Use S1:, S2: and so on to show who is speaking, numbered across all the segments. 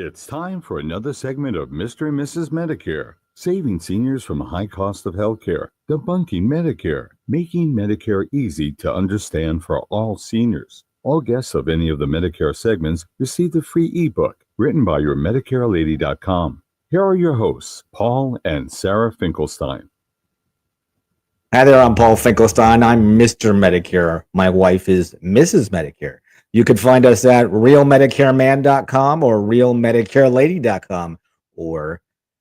S1: It's time for another segment of Mr. and Mrs. Medicare, saving seniors from a high cost of healthcare, debunking Medicare, making Medicare easy to understand for all seniors. All guests of any of the Medicare segments receive the free ebook written by your MedicareLady.com. Here are your hosts, Paul and Sarah Finkelstein.
S2: Hi there, I'm Paul Finkelstein. I'm Mr. Medicare. My wife is Mrs. Medicare. You can find us at realmedicareman.com or realmedicarelady.com, or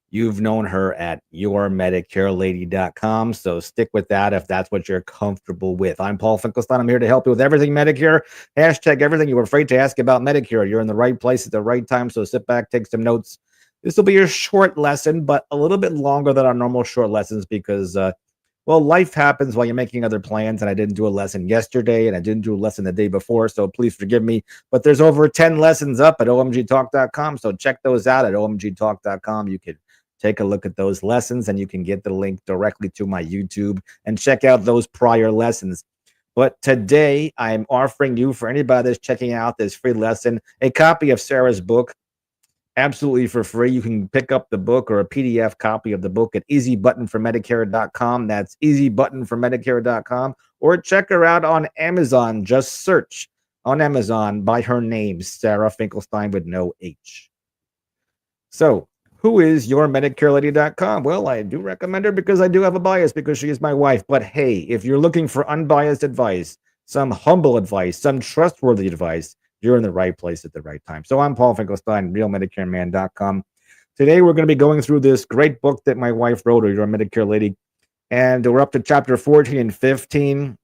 S2: you've known her at yourmedicarelady.com. So stick with that if that's what you're comfortable with. I'm Paul Finkelstein. I'm here to help you with everything Medicare. Hashtag everything you were afraid to ask about Medicare. You're in the right place at the right time. So sit back, take some notes. This will be a short lesson, but a little bit longer than our normal short lessons because, well, life happens while you're making other plans, and I didn't do a lesson yesterday, and I didn't do a lesson the day before, so please forgive me. But there's over 10 lessons up at omgtalk.com, so check those out at omgtalk.com. You can take a look at those lessons, and you can get the link directly to my YouTube and check out those prior lessons. But today, I'm offering you, for anybody that's checking out this free lesson, a copy of Sarah's book, absolutely for free. You can pick up the book or a PDF copy of the book at easybuttonformedicare.com. That's easybuttonformedicare.com. Or check her out on Amazon. Just search on Amazon by her name, Sarah Finkelstein, with no H. So, who is yourmedicarelady.com? Well, I do recommend her because I do have a bias because she is my wife. But hey, if you're looking for unbiased advice, some humble advice, some trustworthy advice, you're in the right place at the right time. So I'm Paul Finkelstein, realmedicareman.com. Today, we're going to be going through this great book that my wife wrote, or Your Medicare Lady, and we're up to chapter 14 and 15.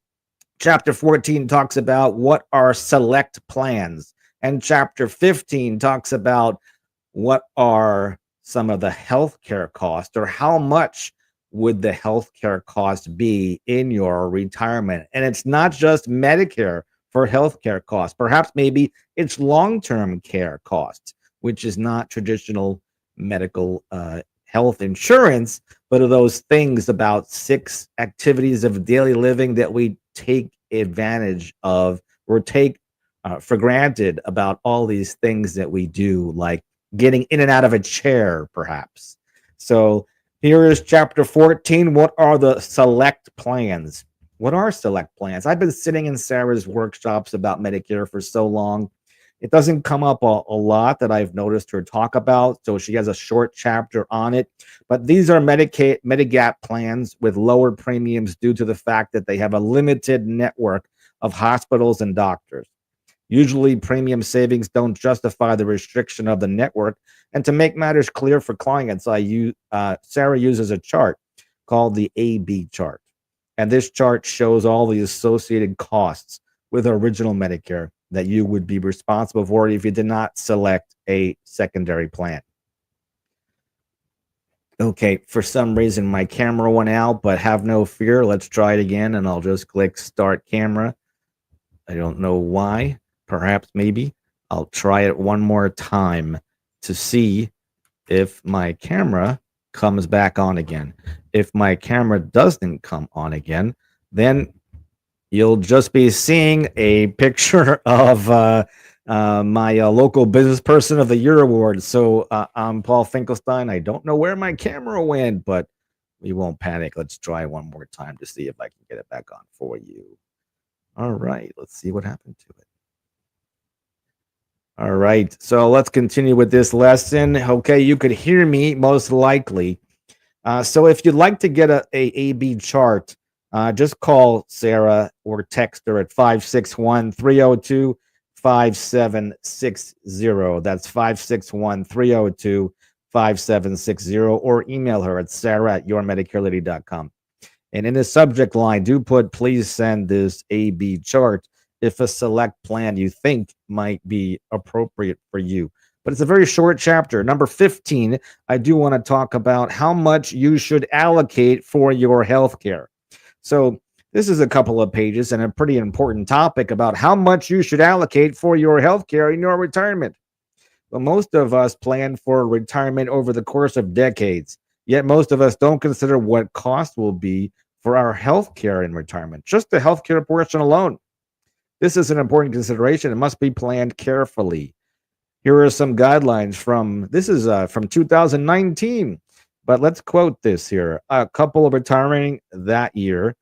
S2: Chapter 14 talks about what are select plans, and chapter 15 talks about what are some of the healthcare costs, or how much would the healthcare cost be in your retirement. And it's not just Medicare for healthcare costs. Perhaps maybe it's long-term care costs, which is not traditional medical health insurance, but are those things about 6 activities of daily living that we take advantage of or take for granted about all these things that we do, like getting in and out of a chair, perhaps. So here is chapter 14. What are the select plans? What are select plans? I've been sitting in Sarah's workshops about Medicare for so long. It doesn't come up a lot that I've noticed her talk about, so she has a short chapter on it. But these are Medigap plans with lower premiums due to the fact that they have a limited network of hospitals and doctors. Usually, premium savings don't justify the restriction of the network. And to make matters clear for clients, Sarah uses a chart called the AB chart. And this chart shows all the associated costs with original Medicare that you would be responsible for if you did not select a secondary plan. Okay, for some reason my camera went out, but have no fear. Let's try it again, and I'll just click Start Camera. I don't know why. Perhaps, maybe. I'll try it one more time to see if my camera comes back on again. If my camera doesn't come on again, then you'll just be seeing a picture of my local business person of the year award. So I'm Paul Finkelstein. I don't know where my camera went, but we won't panic. Let's try one more time to see if I can get it back on for you. All right, let's see what happened to it. All right, so let's continue with this lesson. Okay, you could hear me most likely. So if you'd like to get a AB chart, just call Sarah or text her at 561-302-5760. That's 561-302-5760, or email her at sarah@yourmedicarelady.com. And in the subject line, do put, please send this AB chart if a select plan you think might be appropriate for you. But it's a very short chapter. Number 15, I do want to talk about how much you should allocate for your health care. So this is a couple of pages and a pretty important topic about how much you should allocate for your health care in your retirement. Well, most of us plan for retirement over the course of decades, yet most of us don't consider what cost will be for our health care in retirement, just the health care portion alone. This is an important consideration. It must be planned carefully. Here are some guidelines from this is from 2019, but let's quote this here. A couple retiring that year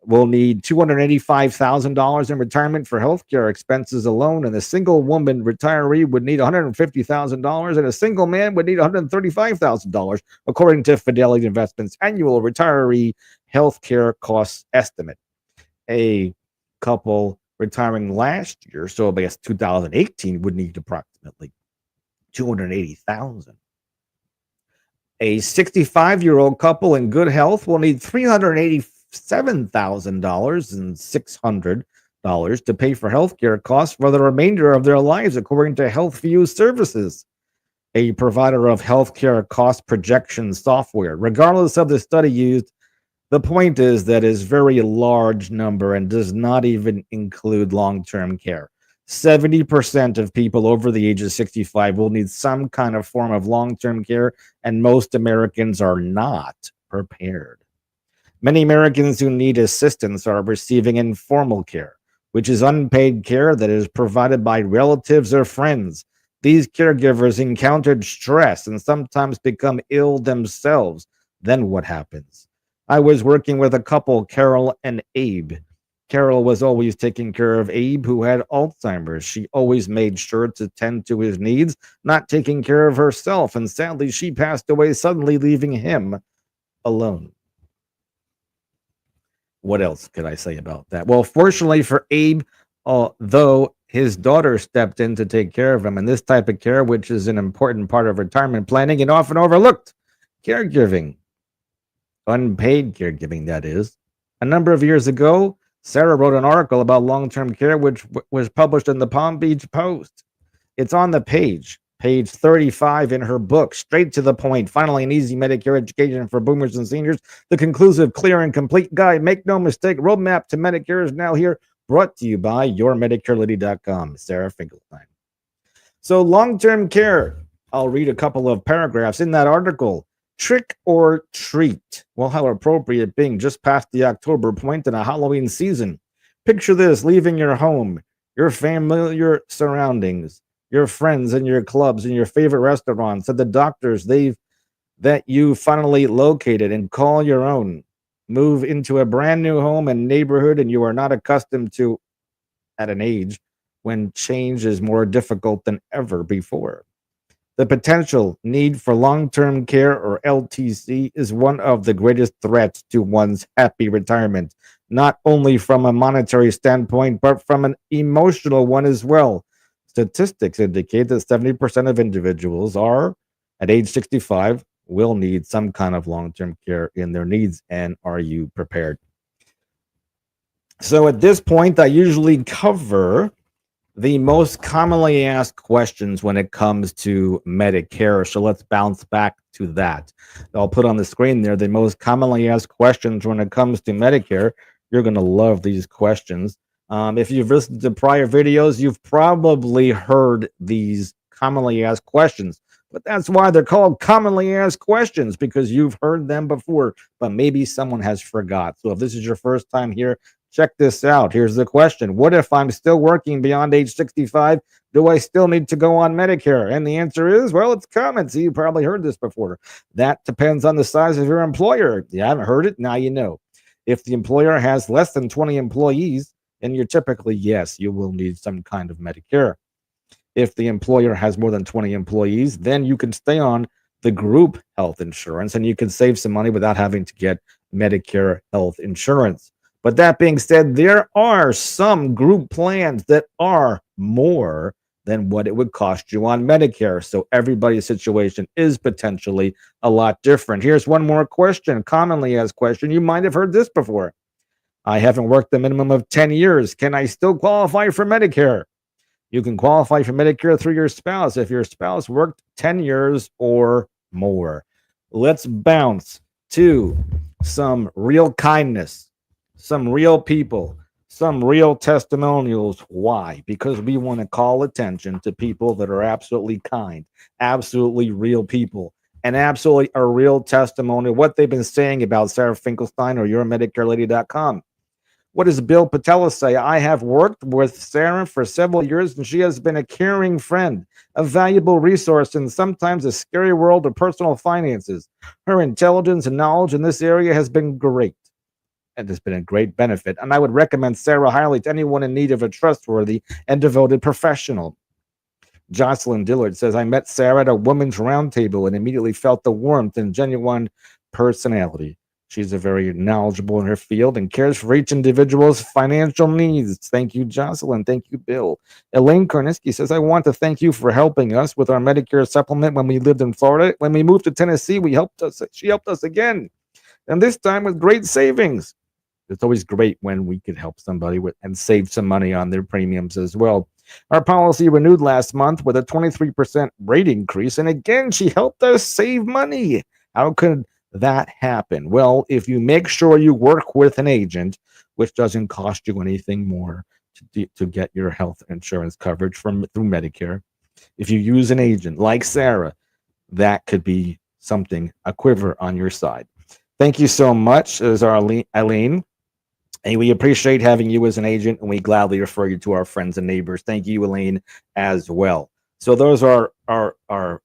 S2: will need $285,000 in retirement for healthcare expenses alone, and a single woman retiree would need $150,000, and a single man would need $135,000, according to Fidelity Investments' annual retiree healthcare costs estimate. A couple retiring last year, so I guess 2018, would need approximately $280,000. A 65-year-old couple in good health will need $387,600 to pay for healthcare costs for the remainder of their lives, according to HealthView Services, a provider of healthcare cost projection software. Regardless of the study used, the point is that is very large number and does not even include long-term care. 70% of people over the age of 65 will need some kind of form of long-term care, and most Americans are not prepared. Many Americans who need assistance are receiving informal care, which is unpaid care that is provided by relatives or friends. These caregivers encountered stress and sometimes become ill themselves. Then what happens? I was working with a couple, Carol and Abe. Carol was always taking care of Abe, who had Alzheimer's. She always made sure to tend to his needs, not taking care of herself, and sadly, she passed away suddenly, leaving him alone. What else could I say about that? Well, fortunately for Abe, though, his daughter stepped in to take care of him, and this type of care, which is an important part of retirement planning and often overlooked, caregiving, unpaid caregiving, that is. A number of years ago, Sarah wrote an article about long-term care, which was published in the Palm Beach Post. It's on the page 35 in her book, Straight to the Point, Finally an Easy Medicare Education for Boomers and Seniors. The conclusive, clear, and complete guide, make no mistake, roadmap to Medicare is now here, brought to you by yourmedicarelady.com, Sarah Finkelstein. So long-term care, I'll read a couple of paragraphs in that article. Trick or treat. Well, how appropriate, being just past the October point in a Halloween season. Picture this: leaving your home, your familiar surroundings, your friends and your clubs and your favorite restaurants, and the doctors that you finally located and call your own. Move into a brand new home and neighborhood, and you are not accustomed to at an age when change is more difficult than ever before. The potential need for long-term care, or LTC, is one of the greatest threats to one's happy retirement, not only from a monetary standpoint, but from an emotional one as well. Statistics indicate that 70% of individuals are, at age 65, will need some kind of long-term care in their needs. And are you prepared? So at this point, I usually cover the most commonly asked questions when it comes to Medicare. So let's bounce back to that. I'll put on the screen there the most commonly asked questions when it comes to Medicare. You're going to love these questions. If you've listened to prior videos, you've probably heard these commonly asked questions. But that's why they're called commonly asked questions, because you've heard them before, but maybe someone has forgot. So if this is your first time here, check this out. Here's the question. What if I'm still working beyond age 65? Do I still need to go on Medicare? And the answer is, well, it's common. So you probably heard this before. That depends on the size of your employer. You haven't heard it? Now you know. If the employer has less than 20 employees, then you're typically, yes, you will need some kind of Medicare. If the employer has more than 20 employees, then you can stay on the group health insurance and you can save some money without having to get Medicare health insurance. But that being said, there are some group plans that are more than what it would cost you on Medicare. So everybody's situation is potentially a lot different. Here's one more question, commonly asked question. You might have heard this before. I haven't worked a minimum of 10 years. Can I still qualify for Medicare? You can qualify for Medicare through your spouse if your spouse worked 10 years or more. Let's bounce to some real kindness, some real people, some real testimonials. Why? Because we want to call attention to people that are absolutely kind, absolutely real people, and absolutely a real testimony of what they've been saying about Sarah Finkelstein or yourmedicarelady.com. What does Bill Patella say? I have worked with Sarah for several years, and she has been a caring friend, a valuable resource in sometimes a scary world of personal finances. Her intelligence and knowledge in this area has been great and has been a great benefit. And I would recommend Sarah highly to anyone in need of a trustworthy and devoted professional. Jocelyn Dillard says, I met Sarah at a women's roundtable and immediately felt the warmth and genuine personality. She's a very knowledgeable in her field and cares for each individual's financial needs. Thank you, Jocelyn. Thank you, Bill. Elaine Karniski says, I want to thank you for helping us with our Medicare supplement when we lived in Florida. When we moved to Tennessee, she helped us again. And this time with great savings. It's always great when we could help somebody with and save some money on their premiums as well. Our policy renewed last month with a 23% rate increase. And again, she helped us save money. How could that happen? Well, if you make sure you work with an agent, which doesn't cost you anything more to get your health insurance coverage through Medicare, if you use an agent like Sarah, that could be something, a quiver on your side. Thank you so much, as our Eileen. And we appreciate having you as an agent, and we gladly refer you to our friends and neighbors. Thank you, Elaine, as well. So those are our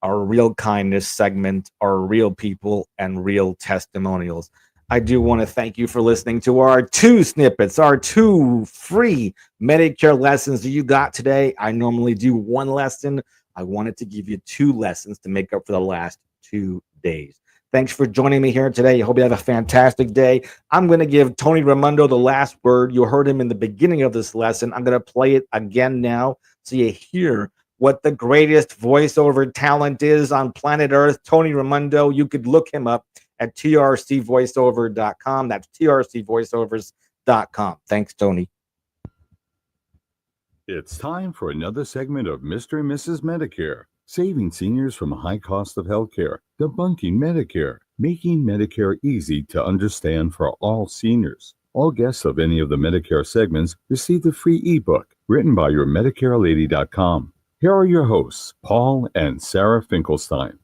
S2: real kindness segment, our real people, and real testimonials. I do want to thank you for listening to our 2 snippets, our 2 free Medicare lessons that you got today. I normally do 1 lesson. I wanted to give you 2 lessons to make up for the last 2 days. Thanks for joining me here today. I hope you have a fantastic day. I'm going to give Tony Raimondo the last word. You heard him in the beginning of this lesson. I'm going to play it again now so you hear what the greatest voiceover talent is on planet Earth. Tony Raimondo. You could look him up at trcvoiceover.com. That's trcvoiceovers.com. Thanks, Tony.
S1: It's time for another segment of Mr. and Mrs. Medicare, saving seniors from a high cost of healthcare, debunking Medicare, making Medicare easy to understand for all seniors. All guests of any of the Medicare segments receive the free ebook written by your MedicareLady.com. Here are your hosts, Paul and Sarah Finkelstein.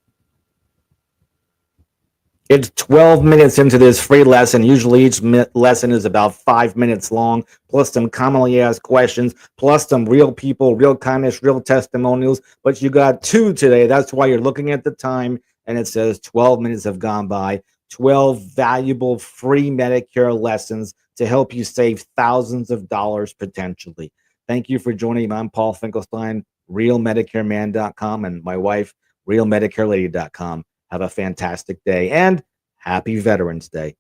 S2: It's 12 minutes into this free lesson. Usually each lesson is about 5 minutes long, plus some commonly asked questions, plus some real people, real kindness, real testimonials. But you got 2 today. That's why you're looking at the time, and it says 12 minutes have gone by. 12 valuable free Medicare lessons to help you save thousands of dollars potentially. Thank you for joining me. I'm Paul Finkelstein, RealMedicareMan.com, and my wife, RealMedicareLady.com. Have a fantastic day and happy Veterans Day.